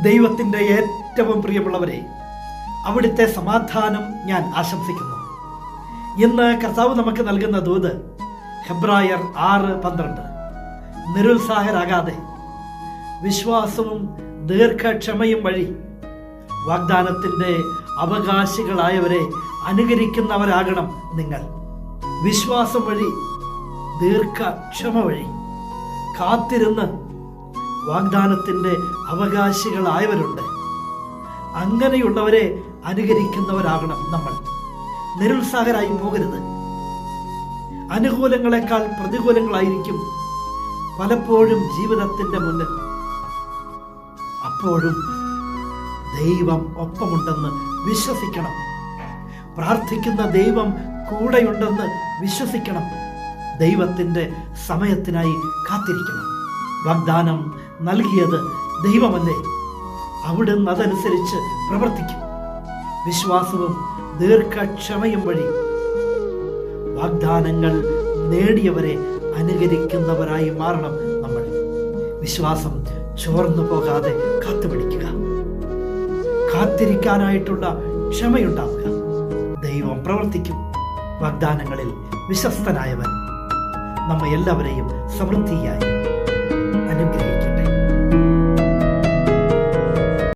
ദൈവത്തിൻ്റെ ഏറ്റവും പ്രിയമുള്ളവരെ, അവിടുത്തെ സമാധാനം ഞാൻ ആശംസിക്കുന്നു. ഇന്ന് കർത്താവ് നമുക്ക് നൽകുന്ന ദൂത് ഹെബ്രായർ 6:12. നിരുത്സാഹരാകാതെ വിശ്വാസവും ദീർഘക്ഷമയും വഴി വാഗ്ദാനത്തിൻ്റെ അവകാശികളായവരെ അനുകരിക്കുന്നവരാകണം നിങ്ങൾ. വിശ്വാസം വഴി, ദീർഘക്ഷമ വഴി കാത്തിരുന്ന് വാഗ്ദാനത്തിൻ്റെ അവകാശികളായവരുണ്ട്. അങ്ങനെയുള്ളവരെ അനുകരിക്കുന്നവരാകണം നമ്മൾ. നിരുത്സാഹരായി പോകരുത്. അനുകൂലങ്ങളെക്കാൾ പ്രതികൂലങ്ങളായിരിക്കും പലപ്പോഴും ജീവിതത്തിൻ്റെ മുന്നിൽ. അപ്പോഴും ദൈവം ഒപ്പമുണ്ടെന്ന് വിശ്വസിക്കണം. പ്രാർത്ഥിക്കുന്ന ദൈവം കൂടെയുണ്ടെന്ന് വിശ്വസിക്കണം. ദൈവത്തിൻ്റെ സമയത്തിനായി കാത്തിരിക്കണം. വാഗ്ദാനം നൽകിയത് ദൈവമല്ലേ? അവിടുന്ന് അതനുസരിച്ച് പ്രവർത്തിക്കും. വിശ്വാസവും ദീർഘക്ഷമയും വഴി വാഗ്ദാനങ്ങൾ നേടിയവരെ അനുകരിക്കുന്നവരായി മാറണം നമ്മൾ. വിശ്വാസം ചോർന്നു പോകാതെ കാത്തുപിടിക്കുക. കാത്തിരിക്കാനായിട്ടുള്ള ക്ഷമയുണ്ടാവുക. ദൈവം പ്രവർത്തിക്കും. വാഗ്ദാനങ്ങളിൽ വിശ്വസ്തനായവൻ നമ്മെ എല്ലാവരെയും സമൃദ്ധിയായി അനുഗ്രഹിക്കും.